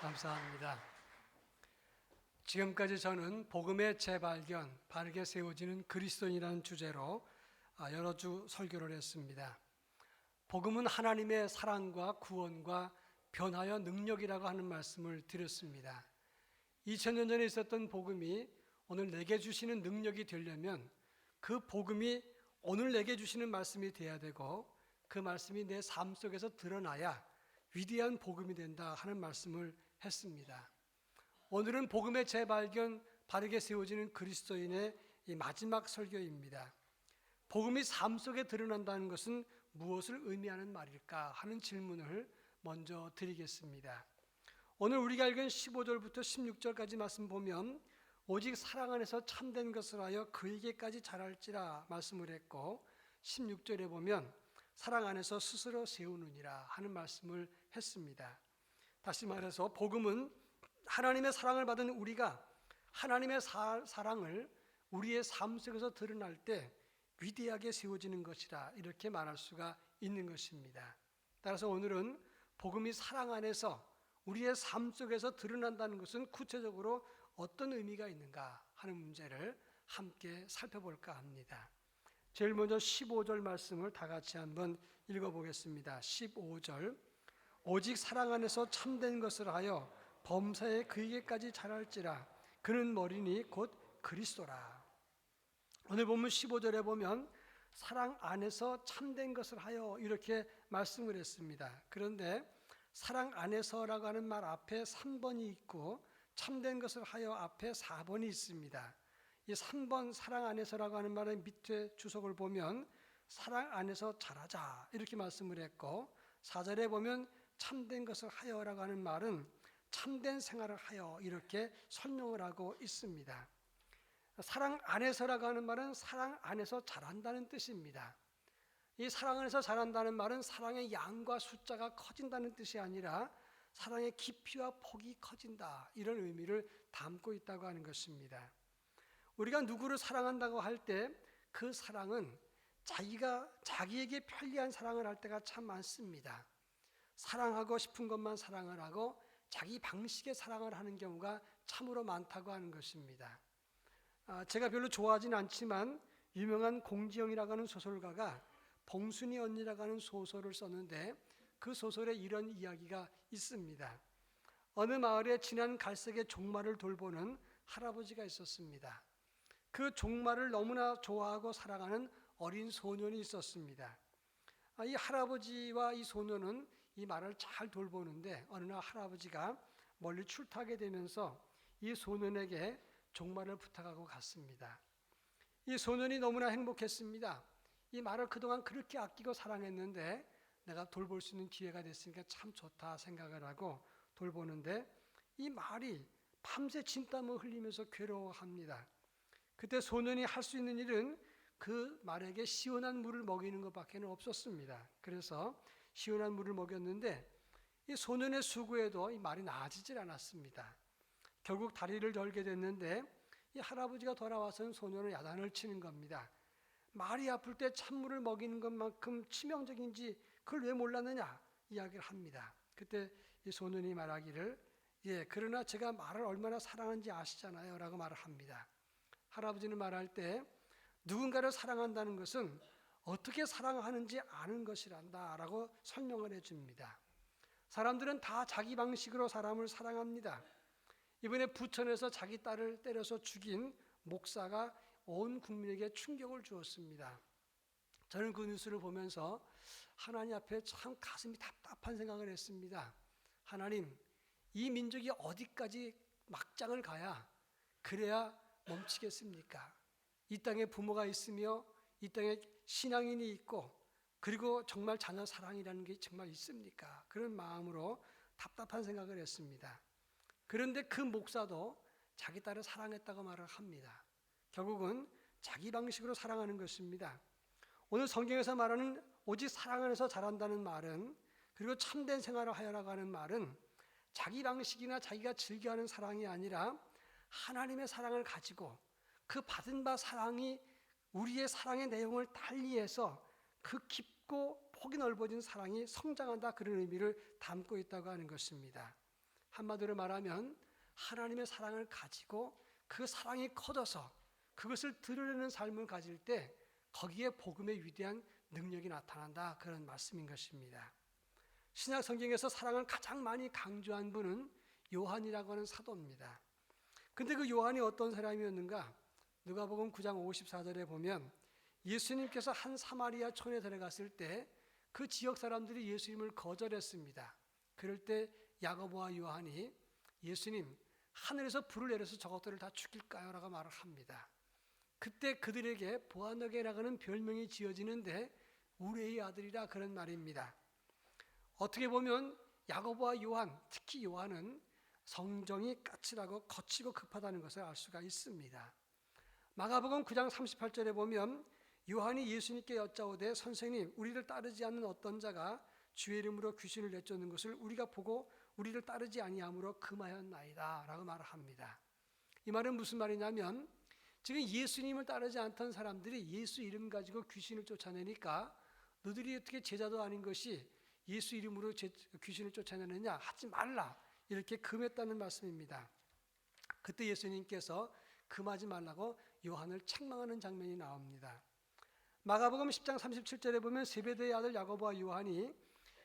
감사합니다. 지금까지 저는 복음의 재발견, 바르게 세워지는 그리스도인이라는 주제로 여러 주 설교를 했습니다. 복음은 하나님의 사랑과 구원과 변화의 능력이라고 하는 말씀을 드렸습니다. 2000년 전에 있었던 복음이 오늘 내게 주시는 능력이 되려면 그 복음이 오늘 내게 주시는 말씀이 돼야 되고 그 말씀이 내 삶 속에서 드러나야 위대한 복음이 된다 하는 말씀을 했습니다. 오늘은 복음의 재발견, 바르게 세워지는 그리스도인의 이 마지막 설교입니다. 복음이 삶 속에 드러난다는 것은 무엇을 의미하는 말일까 하는 질문을 먼저 드리겠습니다. 오늘 우리가 읽은 15절부터 16절까지 말씀 보면 오직 사랑 안에서 참된 것을 하여 그에게까지 자랄지라 말씀을 했고 16절에 보면 사랑 안에서 스스로 세우느니라 하는 말씀을 했습니다. 다시 말해서 복음은 하나님의 사랑을 받은 우리가 하나님의 사랑을 우리의 삶 속에서 드러날 때 위대하게 세워지는 것이라 이렇게 말할 수가 있는 것입니다. 따라서 오늘은 복음이 사랑 안에서 우리의 삶 속에서 드러난다는 것은 구체적으로 어떤 의미가 있는가 하는 문제를 함께 살펴볼까 합니다. 제일 먼저 15절 말씀을 다 같이 한번 읽어보겠습니다. 15절 오직 사랑 안에서 참된 것을 하여 범사에 그에게까지 자랄지라 그는 머리니 곧 그리스도라. 오늘 본문 15절에 보면 사랑 안에서 참된 것을 하여 이렇게 말씀을 했습니다. 그런데 사랑 안에서라고 하는 말 앞에 3번이 있고 참된 것을 하여 앞에 4번이 있습니다. 이 3번 사랑 안에서라고 하는 말의 밑에 주석을 보면 사랑 안에서 자라자 이렇게 말씀을 했고 4절에 보면 참된 것을 하여라고 하는 말은 참된 생활을 하여 이렇게 설명을 하고 있습니다. 사랑 안에서라고 하는 말은 사랑 안에서 자란다는 뜻입니다. 이 사랑 안에서 자란다는 말은 사랑의 양과 숫자가 커진다는 뜻이 아니라 사랑의 깊이와 폭이 커진다 이런 의미를 담고 있다고 하는 것입니다. 우리가 누구를 사랑한다고 할 때 그 사랑은 자기에게 편리한 사랑을 할 때가 참 많습니다. 사랑하고 싶은 것만 사랑을 하고 자기 방식의 사랑을 하는 경우가 참으로 많다고 하는 것입니다. 제가 별로 좋아하진 않지만 유명한 공지영이라고 하는 소설가가 봉순이 언니라고 하는 소설을 썼는데 그 소설에 이런 이야기가 있습니다. 어느 마을에 진한 갈색의 종말을 돌보는 할아버지가 있었습니다. 그 종말을 너무나 좋아하고 사랑하는 어린 소년이 있었습니다. 이 할아버지와 이 소년은 이 말을 잘 돌보는데 어느 날 할아버지가 멀리 출타하게 되면서 이 소년에게 종말을 부탁하고 갔습니다. 이 소년이 너무나 행복했습니다. 이 말을 그동안 그렇게 아끼고 사랑했는데 내가 돌볼 수 있는 기회가 됐으니까 참 좋다 생각을 하고 돌보는데 이 말이 밤새 진땀을 흘리면서 괴로워합니다. 그때 소년이 할 수 있는 일은 그 말에게 시원한 물을 먹이는 것밖에 없었습니다. 그래서 시원한 물을 먹였는데 이 소년의 수고에도 이 말이 나아지질 않았습니다. 결국 다리를 절게 됐는데 이 할아버지가 돌아와서는 소년을 야단을 치는 겁니다. 말이 아플 때 찬물을 먹이는 것만큼 치명적인지 그걸 왜 몰랐느냐 이야기를 합니다. 그때 이 소년이 말하기를 그러나 제가 말을 얼마나 사랑하는지 아시잖아요 라고 말을 합니다. 할아버지는 말할 때 누군가를 사랑한다는 것은 어떻게 사랑하는지 아는 것이란다 라고 설명을 해줍니다. 사람들은 다 자기 방식으로 사람을 사랑합니다. 이번에 부천에서 자기 딸을 때려서 죽인 목사가 온 국민에게 충격을 주었습니다. 저는 그 뉴스를 보면서 하나님 앞에 참 가슴이 답답한 생각을 했습니다. 하나님, 이 민족이 어디까지 막장을 가야 그래야 멈추겠습니까? 이 땅에 부모가 있으며 이 땅에 신앙인이 있고 그리고 정말 자녀 사랑이라는 게 정말 있습니까? 그런 마음으로 답답한 생각을 했습니다. 그런데 그 목사도 자기 딸을 사랑했다고 말을 합니다. 결국은 자기 방식으로 사랑하는 것입니다. 오늘 성경에서 말하는 오직 사랑 안에서 자란다는 말은 그리고 참된 생활을 하여라고 하는 말은 자기 방식이나 자기가 즐겨하는 사랑이 아니라 하나님의 사랑을 가지고 그 받은 바 사랑이 우리의 사랑의 내용을 달리해서 그 깊고 폭이 넓어진 사랑이 성장한다 그런 의미를 담고 있다고 하는 것입니다. 한마디로 말하면 하나님의 사랑을 가지고 그 사랑이 커져서 그것을 드러내는 삶을 가질 때 거기에 복음의 위대한 능력이 나타난다, 그런 말씀인 것입니다. 신약 성경에서 사랑을 가장 많이 강조한 분은 요한이라고 하는 사도입니다. 근데 그 요한이 어떤 사람이었는가? 누가복음 9장 54절에 보면 예수님께서 한 사마리아 촌에 들어갔을 때 그 지역 사람들이 예수님을 거절했습니다. 그럴 때 야고보와 요한이 예수님, 하늘에서 불을 내려서 저것들을 다 죽일까요? 라고 말을 합니다. 그때 그들에게 보아너게라고 하는 별명이 지어지는데 우레의 아들이라, 그런 말입니다. 어떻게 보면 야고보와 요한, 특히 요한은 성정이 까칠하고 거치고 급하다는 것을 알 수가 있습니다. 마가복음 9장 38절에 보면 요한이 예수님께 여짜오되 선생님, 우리를 따르지 않는 어떤 자가 주의 이름으로 귀신을 내쫓는 것을 우리가 보고 우리를 따르지 아니하므로 금하였나이다 라고 말을 합니다. 이 말은 무슨 말이냐면 지금 예수님을 따르지 않던 사람들이 예수 이름 가지고 귀신을 쫓아내니까 너희들이 어떻게 제자도 아닌 것이 예수 이름으로 귀신을 쫓아내느냐, 하지 말라, 이렇게 금했다는 말씀입니다. 그때 예수님께서 금하지 말라고 요한을 책망하는 장면이 나옵니다. 마가복음 10장 37절에 보면 세베대의 아들 야고보와 요한이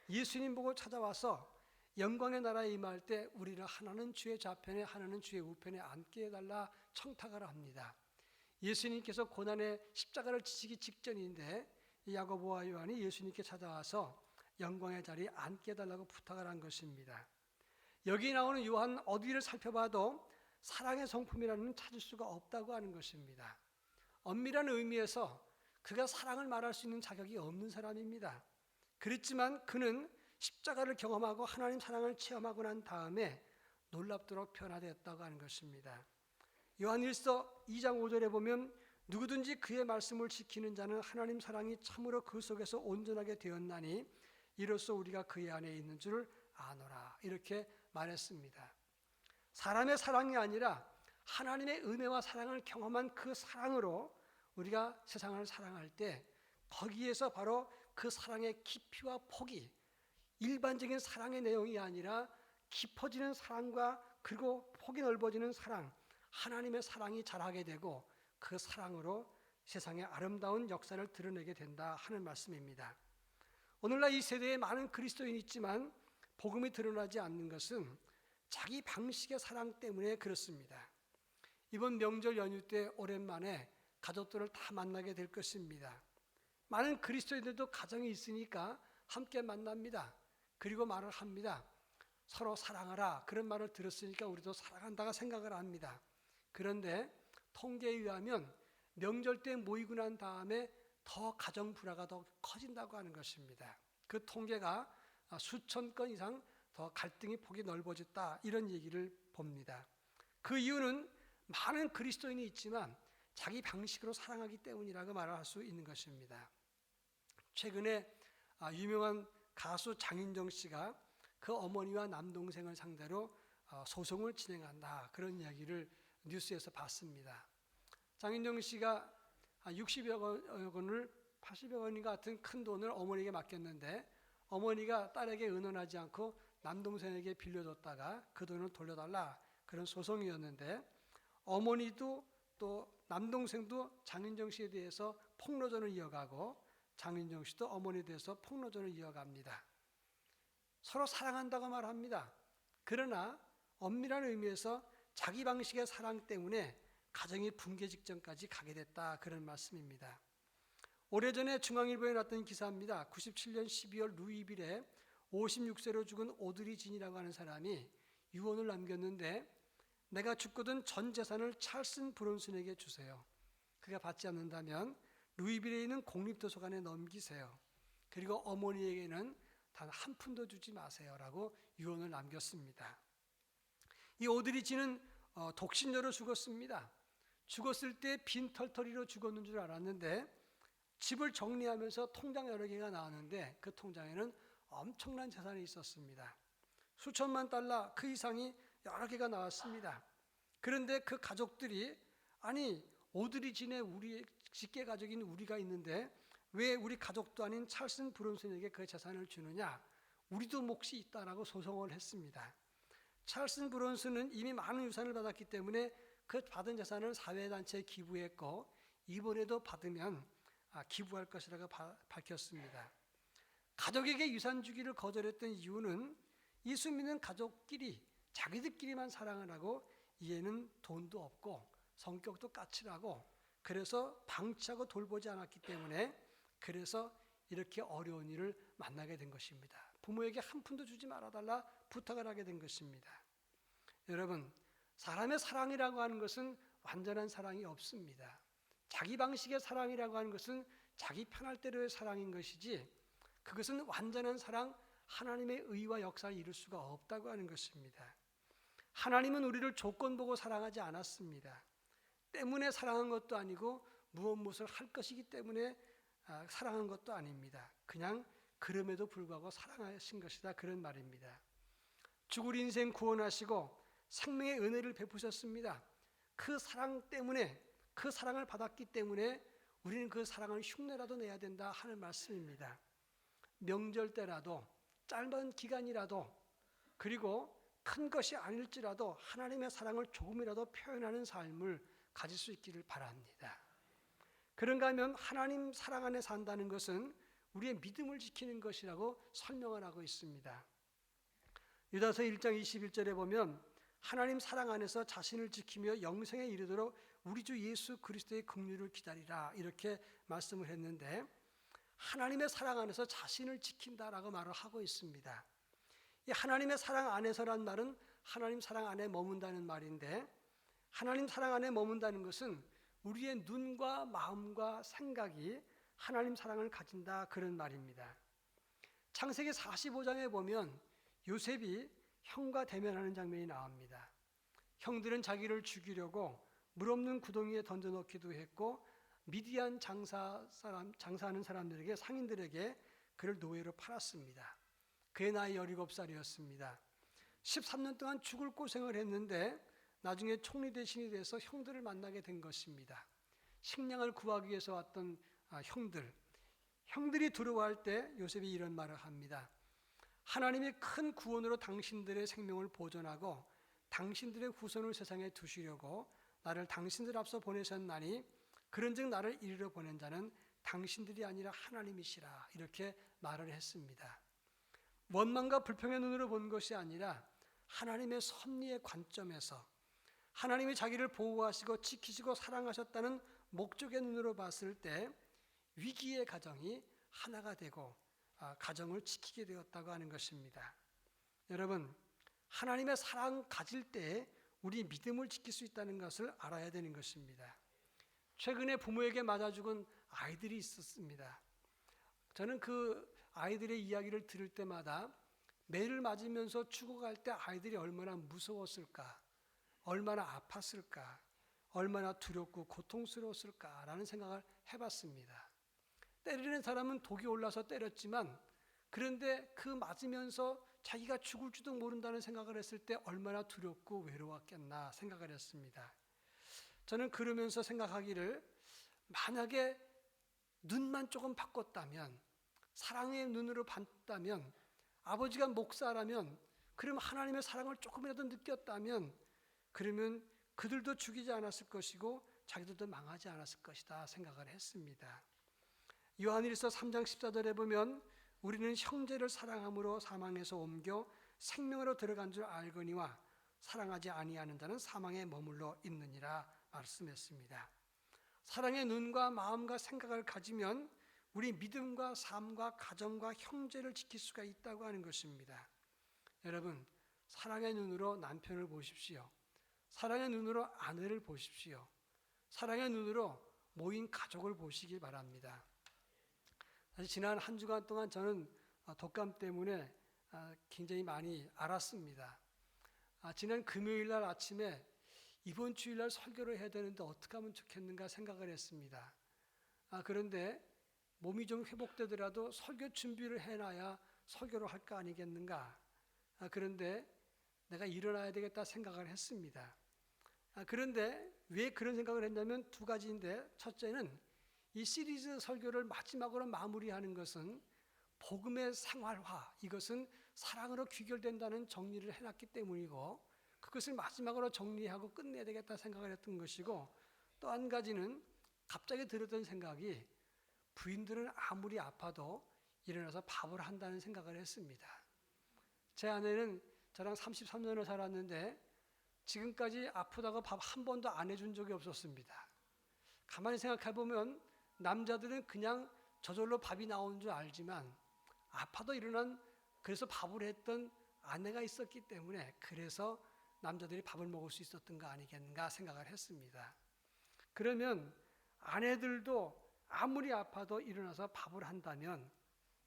예수님 보고 찾아와서 영광의 나라에 임할 때 우리를 하나는 주의 좌편에 하나는 주의 우편에 앉게 해달라 청탁을 합니다. 예수님께서 고난의 십자가를 지시기 직전인데 야고보와 요한이 예수님께 찾아와서 영광의 자리에 앉게 해달라고 부탁을 한 것입니다. 여기 나오는 요한 어디를 살펴봐도 사랑의 성품이라는 찾을 수가 없다고 하는 것입니다. 엄밀한 의미에서 그가 사랑을 말할 수 있는 자격이 없는 사람입니다. 그렇지만 그는 십자가를 경험하고 하나님 사랑을 체험하고 난 다음에 놀랍도록 변화되었다고 하는 것입니다. 요한일서 2장 5절에 보면 누구든지 그의 말씀을 지키는 자는 하나님 사랑이 참으로 그 속에서 온전하게 되었나니 이로써 우리가 그의 안에 있는 줄 아노라, 이렇게 말했습니다. 사람의 사랑이 아니라 하나님의 은혜와 사랑을 경험한 그 사랑으로 우리가 세상을 사랑할 때 거기에서 바로 그 사랑의 깊이와 폭이 일반적인 사랑의 내용이 아니라 깊어지는 사랑과 그리고 폭이 넓어지는 사랑, 하나님의 사랑이 자라게 되고 그 사랑으로 세상의 아름다운 역사를 드러내게 된다 하는 말씀입니다. 오늘날 이 세대에 많은 그리스도인이 있지만 복음이 드러나지 않는 것은 자기 방식의 사랑 때문에 그렇습니다. 이번 명절 연휴 때 오랜만에 가족들을 다 만나게 될 것입니다. 많은 그리스도인들도 가정이 있으니까 함께 만납니다. 그리고 말을 합니다. 서로 사랑하라, 그런 말을 들었으니까 우리도 사랑한다고 생각을 합니다. 그런데 통계에 의하면 명절 때 모이고 난 다음에 더 가정 불화가 더 커진다고 하는 것입니다. 그 통계가 수천 건 이상 더 갈등의 폭이 넓어졌다, 이런 얘기를 봅니다. 그 이유는 많은 그리스도인이 있지만 자기 방식으로 사랑하기 때문이라고 말할 수 있는 것입니다. 최근에 유명한 가수 장윤정 씨가 그 어머니와 남동생을 상대로 소송을 진행한다, 그런 이야기를 뉴스에서 봤습니다. 장윤정 씨가 60여 원을 80여 원인가 같은 큰 돈을 어머니에게 맡겼는데 어머니가 딸에게 의논하지 않고 남동생에게 빌려줬다가 그 돈을 돌려달라, 그런 소송이었는데 어머니도 또 남동생도 장윤정 씨에 대해서 폭로전을 이어가고 장윤정 씨도 어머니에 대해서 폭로전을 이어갑니다. 서로 사랑한다고 말합니다. 그러나 엄밀한 의미에서 자기 방식의 사랑 때문에 가정이 붕괴 직전까지 가게 됐다, 그런 말씀입니다. 오래전에 중앙일보에 났던 기사입니다. 97년 12월 루이빌에 56세로 죽은 오드리 진이라고 하는 사람이 유언을 남겼는데 내가 죽거든 전 재산을 찰슨 브론슨에게 주세요. 그가 받지 않는다면 루이빌에 있는 공립도서관에 넘기세요. 그리고 어머니에게는 단 한 푼도 주지 마세요 라고 유언을 남겼습니다. 이 오드리 진은 독신녀로 죽었습니다. 죽었을 때 빈털터리로 죽었는 줄 알았는데 집을 정리하면서 통장 여러 개가 나왔는데 그 통장에는 엄청난 재산이 있었습니다. 수천만 달러 그 이상이 여러 개가 나왔습니다. 그런데 그 가족들이 아니 오드리 진의 우리 직계 가족인 우리가 있는데 왜 우리 가족도 아닌 찰슨 브론슨에게 그 재산을 주느냐, 우리도 몫이 있다라고 소송을 했습니다. 찰스 브론슨은 이미 많은 유산을 받았기 때문에 그 받은 재산을 사회단체에 기부했고 이번에도 받으면 기부할 것이라고 밝혔습니다. 가족에게 유산 주기를 거절했던 이유는 예수 믿는 가족끼리 자기들끼리만 사랑을 하고 얘는 돈도 없고 성격도 까칠하고 그래서 방치하고 돌보지 않았기 때문에 그래서 이렇게 어려운 일을 만나게 된 것입니다. 부모에게 한 푼도 주지 말아달라 부탁을 하게 된 것입니다. 여러분, 사람의 사랑이라고 하는 것은 완전한 사랑이 없습니다. 자기 방식의 사랑이라고 하는 것은 자기 편할 대로의 사랑인 것이지 그것은 완전한 사랑, 하나님의 의와 역사를 이룰 수가 없다고 하는 것입니다. 하나님은 우리를 조건 보고 사랑하지 않았습니다. 때문에 사랑한 것도 아니고 무엇을 할 것이기 때문에 사랑한 것도 아닙니다. 그냥 그럼에도 불구하고 사랑하신 것이다, 그런 말입니다. 죽을 인생 구원하시고 생명의 은혜를 베푸셨습니다. 그 사랑 때문에, 그 사랑을 받았기 때문에 우리는 그 사랑을 흉내라도 내야 된다 하는 말씀입니다. 명절 때라도 짧은 기간이라도 그리고 큰 것이 아닐지라도 하나님의 사랑을 조금이라도 표현하는 삶을 가질 수 있기를 바랍니다. 그런가 하면 하나님 사랑 안에 산다는 것은 우리의 믿음을 지키는 것이라고 설명을 하고 있습니다. 유다서 1장 21절에 보면 하나님 사랑 안에서 자신을 지키며 영생에 이르도록 우리 주 예수 그리스도의 긍휼을 기다리라 이렇게 말씀을 했는데 하나님의 사랑 안에서 자신을 지킨다라고 말을 하고 있습니다. 이 하나님의 사랑 안에서란 말은 하나님 사랑 안에 머문다는 말인데 하나님 사랑 안에 머문다는 것은 우리의 눈과 마음과 생각이 하나님 사랑을 가진다 그런 말입니다. 창세기 45장에 보면 요셉이 형과 대면하는 장면이 나옵니다. 형들은 자기를 죽이려고 물 없는 구덩이에 던져넣기도 했고 미디안 장사하는 사람들에게 상인들에게 그를 노예로 팔았습니다. 그의 나이 17살이었습니다. 13년 동안 죽을 고생을 했는데 나중에 총리 대신이 돼서 형들을 만나게 된 것입니다. 식량을 구하기 위해서 왔던 형들이 두려워할 때 요셉이 이런 말을 합니다. 하나님이 큰 구원으로 당신들의 생명을 보존하고 당신들의 후손을 세상에 두시려고 나를 당신들 앞서 보내셨나니 그런즉 나를 이리로 보낸 자는 당신들이 아니라 하나님이시라 이렇게 말을 했습니다. 원망과 불평의 눈으로 본 것이 아니라 하나님의 섭리의 관점에서 하나님이 자기를 보호하시고 지키시고 사랑하셨다는 목적의 눈으로 봤을 때 위기의 가정이 하나가 되고 가정을 지키게 되었다고 하는 것입니다. 여러분, 하나님의 사랑 가질 때 우리 믿음을 지킬 수 있다는 것을 알아야 되는 것입니다. 최근에 부모에게 맞아 죽은 아이들이 있었습니다. 저는 그 아이들의 이야기를 들을 때마다 매를 맞으면서 죽어갈 때 아이들이 얼마나 무서웠을까, 얼마나 아팠을까, 얼마나 두렵고 고통스러웠을까라는 생각을 해봤습니다. 때리는 사람은 독이 올라서 때렸지만 그런데 그 맞으면서 자기가 죽을지도 모른다는 생각을 했을 때 얼마나 두렵고 외로웠겠나 생각을 했습니다. 저는 그러면서 생각하기를 만약에 눈만 조금 바꿨다면 사랑의 눈으로 봤다면 아버지가 목사라면 그러면 하나님의 사랑을 조금이라도 느꼈다면 그러면 그들도 죽이지 않았을 것이고 자기들도 망하지 않았을 것이다 생각을 했습니다. 요한일서 3장 14절에 보면 우리는 형제를 사랑함으로 사망에서 옮겨 생명으로 들어간 줄 알거니와 사랑하지 아니하는 자는 사망에 머물러 있느니라 말씀했습니다. 사랑의 눈과 마음과 생각을 가지면 우리 믿음과 삶과 가정과 형제를 지킬 수가 있다고 하는 것입니다. 여러분, 사랑의 눈으로 남편을 보십시오. 사랑의 눈으로 아내를 보십시오. 사랑의 눈으로 모인 가족을 보시기 바랍니다. 사실 지난 한 주간 동안 저는 독감 때문에 굉장히 많이 앓았습니다. 지난 금요일 날 아침에 이번 주일 날 설교를 해야 되는데 어떻게 하면 좋겠는가 생각을 했습니다. 그런데 몸이 좀 회복되더라도 설교 준비를 해놔야 설교를 할 거 아니겠는가. 그런데 내가 일어나야 되겠다 생각을 했습니다. 그런데 왜 그런 생각을 했냐면 두 가지인데 첫째는 이 시리즈 설교를 마지막으로 마무리하는 것은 복음의 생활화, 이것은 사랑으로 귀결된다는 정리를 해놨기 때문이고, 그것을 마지막으로 정리하고 끝내야 되겠다 생각을 했던 것이고, 또 한 가지는 갑자기 들었던 생각이 부인들은 아무리 아파도 일어나서 밥을 한다는 생각을 했습니다. 제 아내는 저랑 33년을 살았는데 지금까지 아프다고 밥 한 번도 안 해준 적이 없었습니다. 가만히 생각해 보면 남자들은 그냥 저절로 밥이 나오는 줄 알지만 아파도 그래서 밥을 했던 아내가 있었기 때문에 그래서 남자들이 밥을 먹을 수 있었던 거 아니겠는가 생각을 했습니다. 그러면 아내들도 아무리 아파도 일어나서 밥을 한다면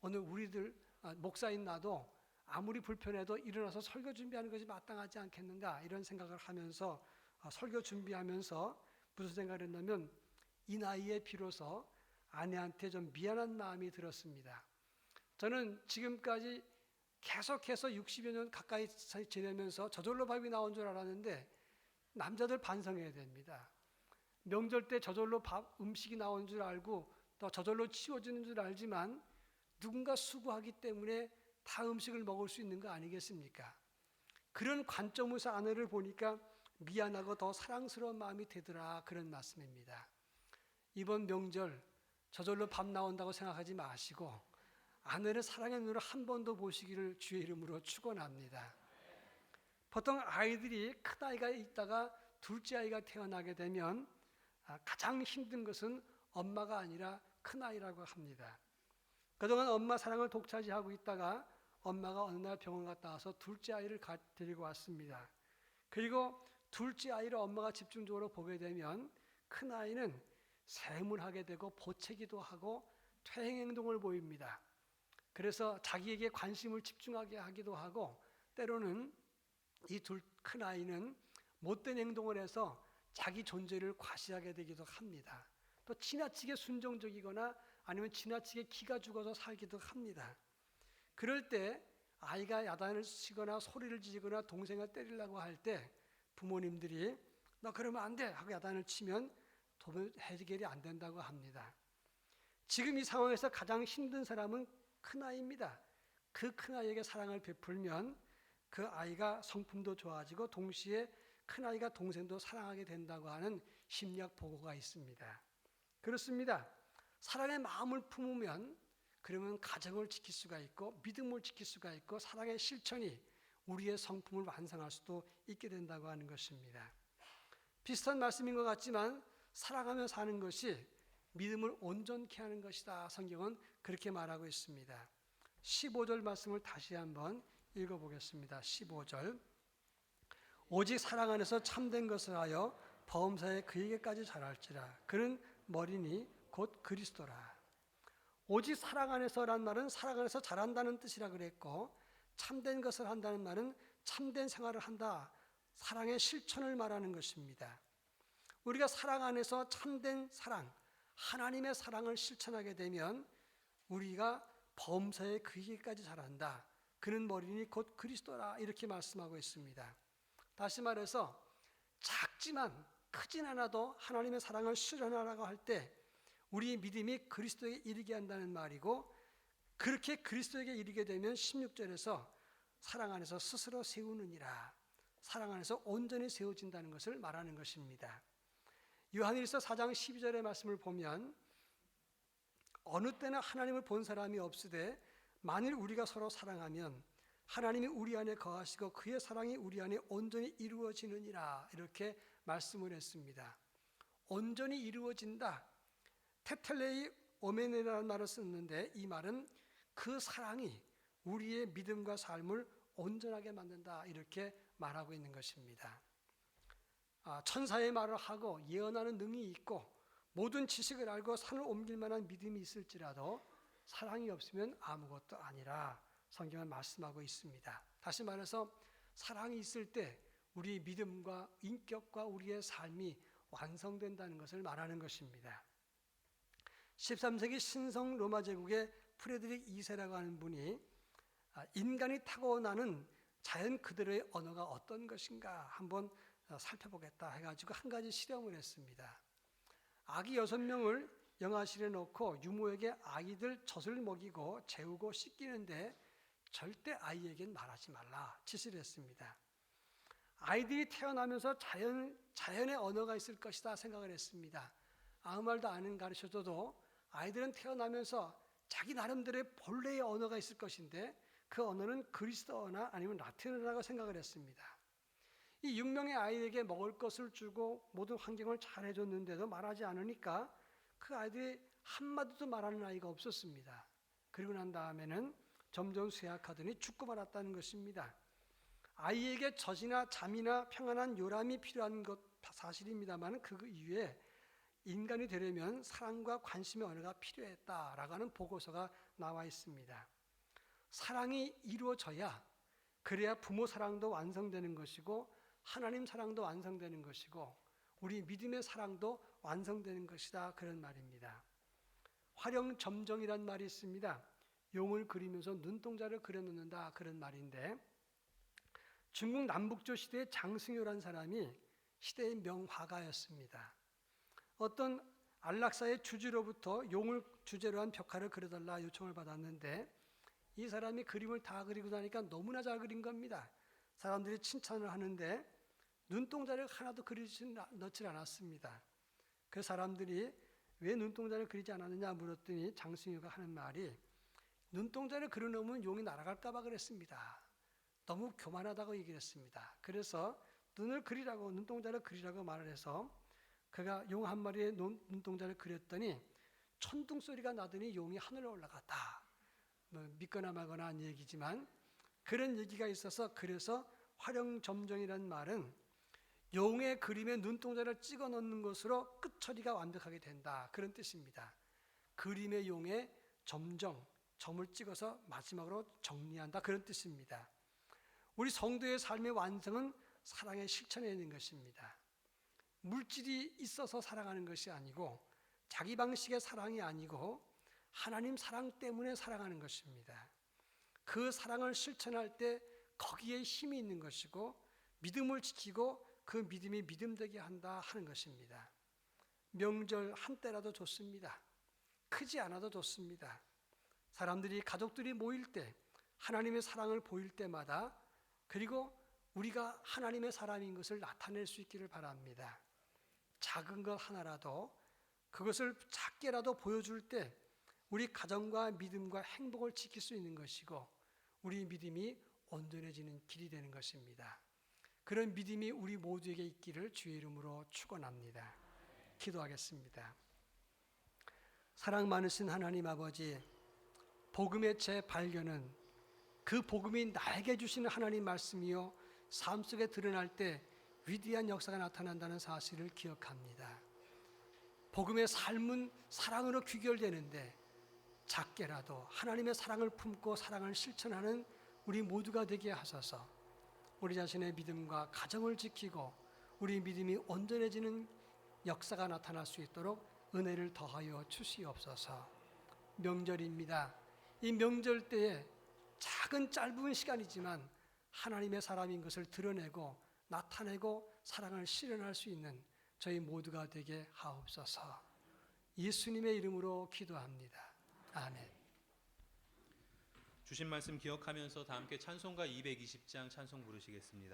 오늘 우리들 목사인 나도 아무리 불편해도 일어나서 설교 준비하는 것이 마땅하지 않겠는가 이런 생각을 하면서 설교 준비하면서 무슨 생각을 했냐면 이 나이에 비로소 아내한테 좀 미안한 마음이 들었습니다. 저는 지금까지 계속해서 60여 년 가까이 지내면서 저절로 밥이 나온 줄 알았는데 남자들 반성해야 됩니다. 명절 때 저절로 음식이 나오는 줄 알고 또 저절로 치워지는 줄 알지만 누군가 수고하기 때문에 다 음식을 먹을 수 있는 거 아니겠습니까? 그런 관점에서 아내를 보니까 미안하고 더 사랑스러운 마음이 되더라 그런 말씀입니다. 이번 명절 저절로 밥 나온다고 생각하지 마시고 아내를 사랑의 눈으로 한 번 더 보시기를 주의 이름으로 축원합니다. 보통 아이들이 큰아이가 있다가 둘째 아이가 태어나게 되면 가장 힘든 것은 엄마가 아니라 큰아이라고 합니다. 그동안 엄마 사랑을 독차지하고 있다가 엄마가 어느 날 병원 갔다 와서 둘째 아이를 데리고 왔습니다. 그리고 둘째 아이를 엄마가 집중적으로 보게 되면 큰아이는 세문하게 되고 보채기도 하고 퇴행행동을 보입니다. 그래서 자기에게 관심을 집중하게 하기도 하고 때로는 이 큰아이는 못된 행동을 해서 자기 존재를 과시하게 되기도 합니다. 또 지나치게 순종적이거나 아니면 지나치게 기가 죽어서 살기도 합니다. 그럴 때 아이가 야단을 치거나 소리를 지르거나 동생을 때리려고 할 때 부모님들이 너 그러면 안 돼 하고 야단을 치면 도저히 해결이 안 된다고 합니다. 지금 이 상황에서 가장 힘든 사람은 큰아이입니다. 그 큰아이에게 사랑을 베풀면 그 아이가 성품도 좋아지고 동시에 큰아이가 동생도 사랑하게 된다고 하는 심리학 보고가 있습니다. 그렇습니다. 사랑의 마음을 품으면 그러면 가정을 지킬 수가 있고 믿음을 지킬 수가 있고 사랑의 실천이 우리의 성품을 완성할 수도 있게 된다고 하는 것입니다. 비슷한 말씀인 것 같지만 사랑하며 사는 것이 믿음을 온전케 하는 것이다. 성경은 그렇게 말하고 있습니다. 15절 말씀을 다시 한번 읽어보겠습니다. 15절 오직 사랑 안에서 참된 것을 하여 범사에 그에게까지 자랄지라. 그는 머리니 곧 그리스도라. 오직 사랑 안에서란 말은 사랑 안에서 자란다는 뜻이라 그랬고 참된 것을 한다는 말은 참된 생활을 한다. 사랑의 실천을 말하는 것입니다. 우리가 사랑 안에서 참된 사랑, 하나님의 사랑을 실천하게 되면 우리가 범사에 그에게까지 자란다. 그는 머리니 곧 그리스도라 이렇게 말씀하고 있습니다. 다시 말해서 작지만 크진 않아도 하나님의 사랑을 실현하라고 할 때 우리의 믿음이 그리스도에게 이르게 한다는 말이고 그렇게 그리스도에게 이르게 되면 16절에서 사랑 안에서 스스로 세우느니라. 사랑 안에서 온전히 세워진다는 것을 말하는 것입니다. 요한일서 4장 12절의 말씀을 보면 어느 때나 하나님을 본 사람이 없으되 만일 우리가 서로 사랑하면 하나님이 우리 안에 거하시고 그의 사랑이 우리 안에 온전히 이루어지느니라 이렇게 말씀을 했습니다. 온전히 이루어진다. 테텔레이 오멘이라는 말을 썼는데 이 말은 그 사랑이 우리의 믿음과 삶을 온전하게 만든다 이렇게 말하고 있는 것입니다. 천사의 말을 하고 예언하는 능력이 있고 모든 지식을 알고 산을 옮길 만한 믿음이 있을지라도 사랑이 없으면 아무것도 아니라 성경은 말씀하고 있습니다. 다시 말해서 사랑이 있을 때 우리의 믿음과 인격과 우리의 삶이 완성된다는 것을 말하는 것입니다. 13세기 신성 로마 제국의 프레드릭 2세라고 하는 분이 인간이 타고나는 자연 그대로의 언어가 어떤 것인가 한번 살펴보겠다 해가지고 한 가지 실험을 했습니다. 아기 6명을 영화실에 놓고 유모에게 아이들 젖을 먹이고 재우고 씻기는데 절대 아이에겐 말하지 말라 지시를 했습니다. 아이들이 태어나면서 자연의 언어가 있을 것이다 생각을 했습니다. 아무 말도 안 가르쳐줘도 아이들은 태어나면서 자기 나름대로의 본래의 언어가 있을 것인데 그 언어는 그리스어나 아니면 라틴어라고 생각을 했습니다. 이 6명의 아이에게 먹을 것을 주고 모든 환경을 잘 해줬는데도 말하지 않으니까 그 아이들이 한마디도 말하는 아이가 없었습니다. 그리고 난 다음에는 점점 쇠약하더니 죽고 말았다는 것입니다. 아이에게 젖이나 잠이나 평안한 요람이 필요한 것 사실입니다만 그 이후에 인간이 되려면 사랑과 관심의 언어가 필요했다라고 하는 보고서가 나와 있습니다. 사랑이 이루어져야 그래야 부모 사랑도 완성되는 것이고 하나님 사랑도 완성되는 것이고 우리 믿음의 사랑도 완성되는 것이다 그런 말입니다. 활용점정이란 말이 있습니다. 용을 그리면서 눈동자를 그려놓는다 그런 말인데 중국 남북조 시대의 장승효라는 사람이 시대의 명화가였습니다. 어떤 안락사의 주지로부터 용을 주제로 한 벽화를 그려달라 요청을 받았는데 이 사람이 그림을 다 그리고 나니까 너무나 잘 그린 겁니다. 사람들이 칭찬을 하는데 눈동자를 하나도 넣지 않았습니다. 그 사람들이 왜 눈동자를 그리지 않았느냐 물었더니 장승효가 하는 말이 눈동자를 그려놓으면 용이 날아갈까 봐 그랬습니다. 너무 교만하다고 얘기를 했습니다. 그래서 눈동자를 그리라고 말을 해서 그가 용 한 마리의 눈동자를 그렸더니 천둥 소리가 나더니 용이 하늘로 올라갔다. 믿거나 말거나 한 얘기지만 그런 얘기가 있어서 그래서 활용점정이라는 말은 용의 그림에 눈동자를 찍어 넣는 것으로 끝 처리가 완벽하게 된다 그런 뜻입니다. 그림의 용에 점을 찍어서 마지막으로 정리한다 그런 뜻입니다. 우리 성도의 삶의 완성은 사랑의 실천에 있는 것입니다. 물질이 있어서 사랑하는 것이 아니고 자기 방식의 사랑이 아니고 하나님 사랑 때문에 사랑하는 것입니다. 그 사랑을 실천할 때 거기에 힘이 있는 것이고 믿음을 지키고 그 믿음이 믿음되게 한다 하는 것입니다. 명절 한때라도 좋습니다. 크지 않아도 좋습니다. 사람들이 가족들이 모일 때 하나님의 사랑을 보일 때마다 그리고 우리가 하나님의 사람인 것을 나타낼 수 있기를 바랍니다. 작은 것 하나라도 그것을 작게라도 보여줄 때 우리 가정과 믿음과 행복을 지킬 수 있는 것이고 우리 믿음이 온전해지는 길이 되는 것입니다. 그런 믿음이 우리 모두에게 있기를 주의 이름으로 축원합니다. 기도하겠습니다. 사랑 많으신 하나님 아버지, 복음의 재발견은 그 복음이 나에게 주시는 하나님 말씀이요 삶 속에 드러날 때 위대한 역사가 나타난다는 사실을 기억합니다. 복음의 삶은 사랑으로 귀결되는데 작게라도 하나님의 사랑을 품고 사랑을 실천하는 우리 모두가 되게 하소서. 우리 자신의 믿음과 가정을 지키고 우리 믿음이 온전해지는 역사가 나타날 수 있도록 은혜를 더하여 주시옵소서. 명절입니다. 이 명절 때에 작은 짧은 시간이지만 하나님의 사람인 것을 드러내고 나타내고 사랑을 실현할 수 있는 저희 모두가 되게 하옵소서. 예수님의 이름으로 기도합니다. 아멘. 주신 말씀 기억하면서 다 함께 찬송가 220장 찬송 부르시겠습니다.